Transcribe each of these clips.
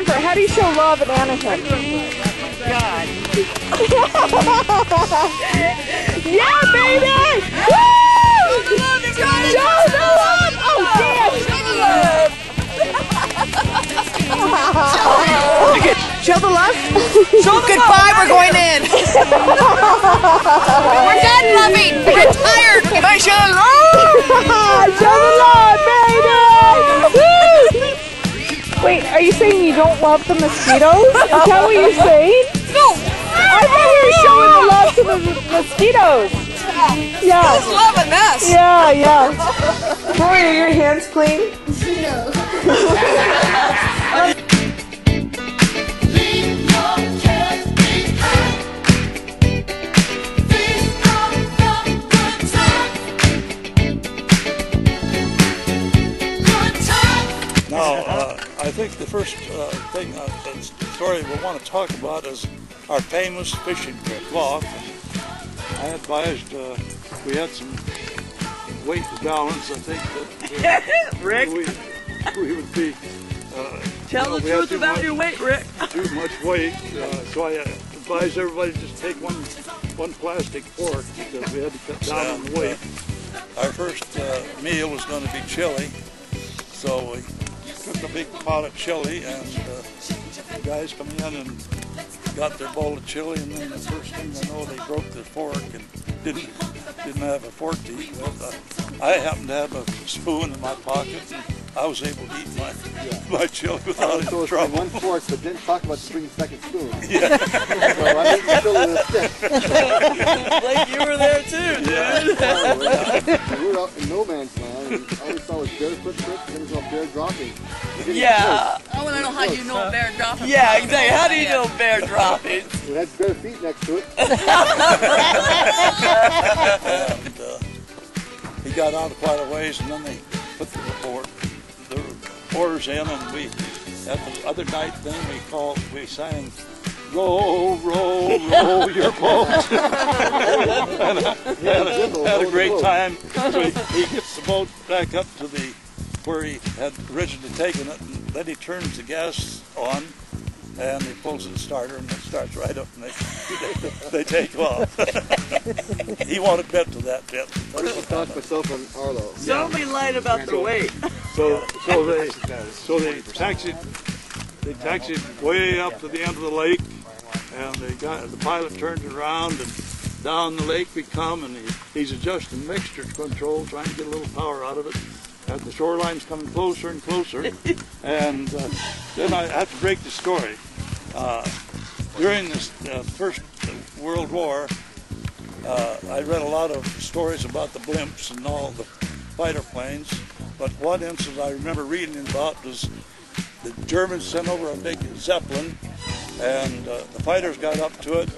Denver. How do you show love in Anahim? God. Yeah, baby! Woo! Show the love! Oh, damn! Show the love! Show the love? Goodbye, we're going in. We're done loving. We're tired. Goodbye, show the love. Show the love, baby! Woo! Wait, are you saying you don't love the mosquitoes? Is that what you're saying? No. I thought you were showing the love to the mosquitoes. Yeah. Who's loving us? Yeah, yeah. Boy, are your hands clean? No. Now, I think the first story we want to talk about is our famous fishing trip. Well, I advised we had some weight to balance. I think that Rick, we would be. tell the truth about your weight, Rick. Too much weight, so I advised everybody to just take one plastic fork because we had to cut down on the weight. Our first meal was going to be chili, so we took a big pot of chili, and the guys come in and got their bowl of chili, and then the first thing I know, they broke their fork and didn't have a fork to eat with. I happened to have a spoon in my pocket, and I was able to eat my chili without any trouble. One fork, but didn't talk about bringing a second spoon. Yeah. So I think you filled it with a stick. Like you were there too, dude. We were out in no man's land, and all we saw was bear footprints, and then we saw bear dropping. Yeah. I want to know how you know a bear dropping. Yeah, exactly. How do you know bear dropping? It had bare feet next to it. And he got out quite a ways, and then they put the reporters in, and we, at the other night, then we sang, row, row, row your boat. had a great time. So he gets the boat back up to where he had originally taken it, and then he turns the gas on, and he pulls the starter, and it starts right up, and they take off. He wanted bet to that bit. I just talked myself on Arlo. Don't be light about the weight. So they taxied way up to the end of the lake, and the pilot turned around, and down the lake we come, and he's adjusting mixture control, trying to get a little power out of it. And the shoreline's coming closer and closer, and then I have to break the story. During this First World War, I read a lot of stories about the blimps and all the fighter planes, but one incident I remember reading about was the Germans sent over a big Zeppelin, and the fighters got up to it,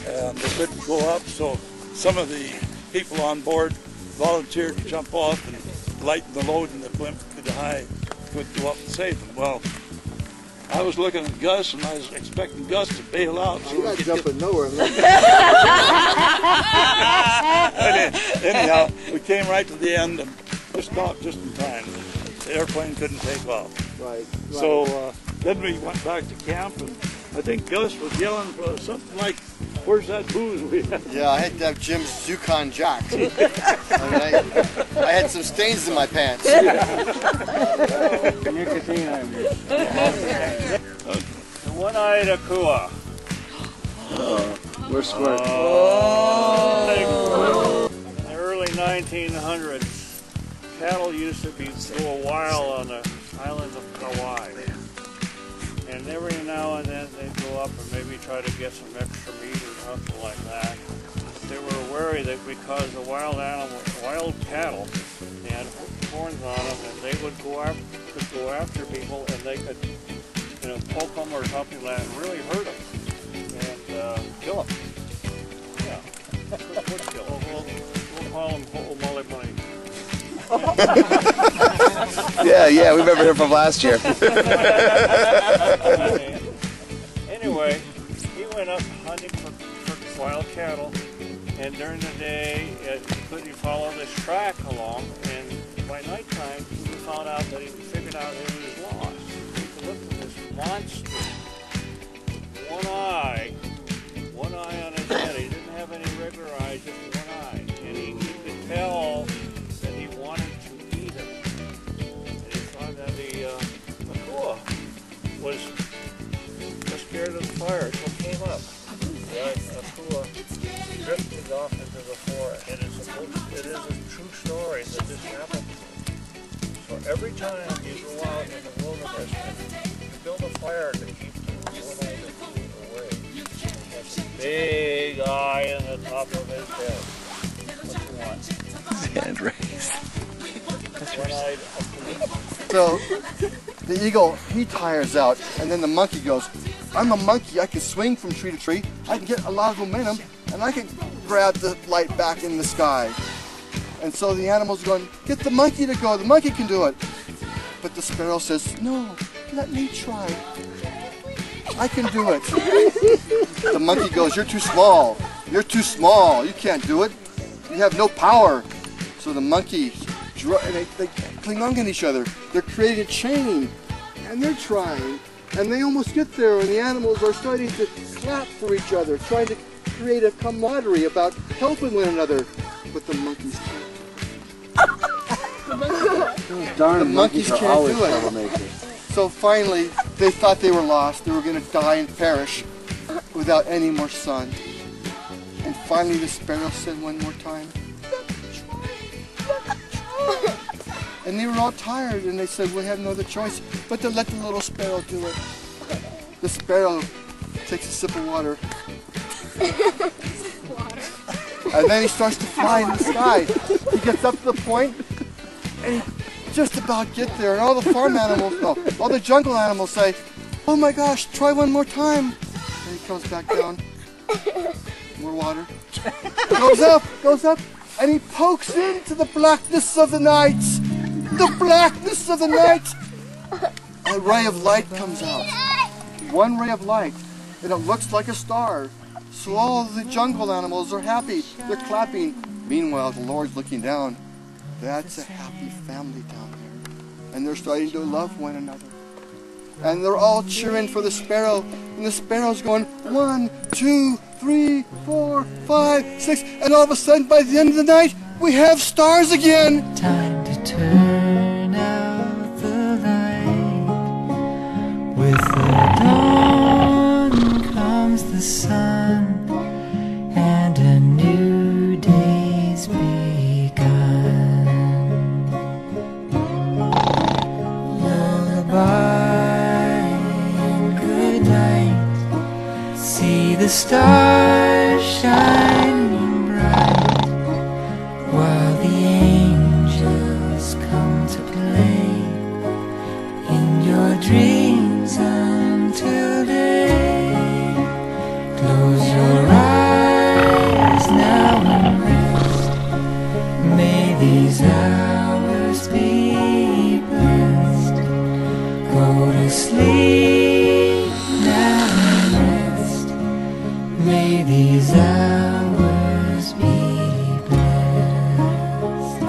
and they couldn't go up, so some of the people on board volunteered to jump off and lighten the load, and the blimp could go up and save them. Well, I was looking at Gus, and I was expecting Gus to bail out. So not jumping nowhere. Anyhow, we came right to the end and just stopped just in time. The airplane couldn't take off. Right. So then we went back to camp, and I think Gus was yelling for something like, "Where's that booze we had?" Yeah, I had to have Jim's Yukon Jack. I had some stains in my pants. The one-eyed akua. We're square. In the early 1900s, cattle used to go wild on the island of Kauai. And every now and then they'd go up and maybe try to get some extra meat or something like that. They were wary that because the wild cattle, they had horns on them, and they would go after people, and they could, poke them or something like that, and really hurt them and kill them. Yeah, would kill them. We'll call them ho'omole money. Yeah, we remember him from last year. Anyway, he went up hunting for wild cattle, and during the day he follow this track along, and by nighttime he found out that he figured out that he was lost. He looked at this monster. One eye on his head. He didn't have any regular eyes, just one eye. And he could tell that he wanted to eat him. And he thought that the Makua was scared of the fire, so came up. The Makua drifted off into the forest. It is a true story that this happened. So every time you go out in the wilderness and you build a fire to keep the little away, he has a big eye in the top of his head. What you want? Hand raised. One-eyed. So the eagle, he tires out, and then the monkey goes, I'm a monkey, I can swing from tree to tree, I can get a lot of momentum, and I can grab the light back in the sky. And so the animal's going, get the monkey to go, the monkey can do it. But the sparrow says, no, let me try. I can do it. The monkey goes, you're too small, you can't do it, you have no power. So the monkey, and they cling on to each other, they're creating a chain, and they're trying, and they almost get there, and the animals are starting to clap for each other, trying to create a camaraderie about helping one another, but the monkeys can't. Darn monkeys are can't always do it. troublemakers. So finally, they thought they were lost. They were going to die and perish without any more sun. And finally, the sparrow said one more time, and they were all tired, and they said, we have no other choice but to let the little sparrow do it. The sparrow takes a sip of water. And then he starts to fly in the sky. He gets up to the point, and he just about gets there. And all the farm animals, no, all the jungle animals say, oh my gosh, try one more time. And he comes back down. More water. Goes up, and he pokes into the blackness of the night. The blackness of the night. A ray of light comes out. One ray of light, and it looks like a star. So all the jungle animals are happy. They're clapping. Meanwhile, the Lord's looking down. That's a happy family down there. And they're starting to love one another. And they're all cheering for the sparrow. And the sparrow's going 1, 2, 3, 4, 5, 6. And all of a sudden, by the end of the night, we have stars again. Time to turn out the light. With the dawn comes the sun. And a new day's begun. Lullaby and good night. See the stars shining bright, while the angels come to play in your dreams until day. Close your eyes now and rest. May these hours be blessed. Go to sleep now and rest. May these hours be blessed.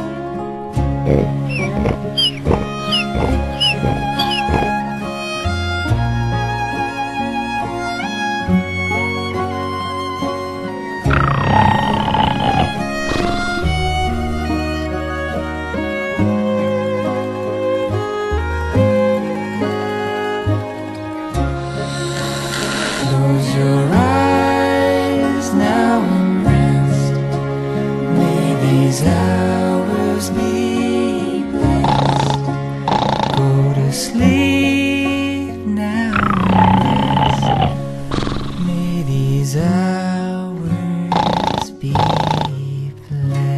Close your eyes now and rest. May these hours be blessed. Go to sleep now and rest. May these hours be blessed.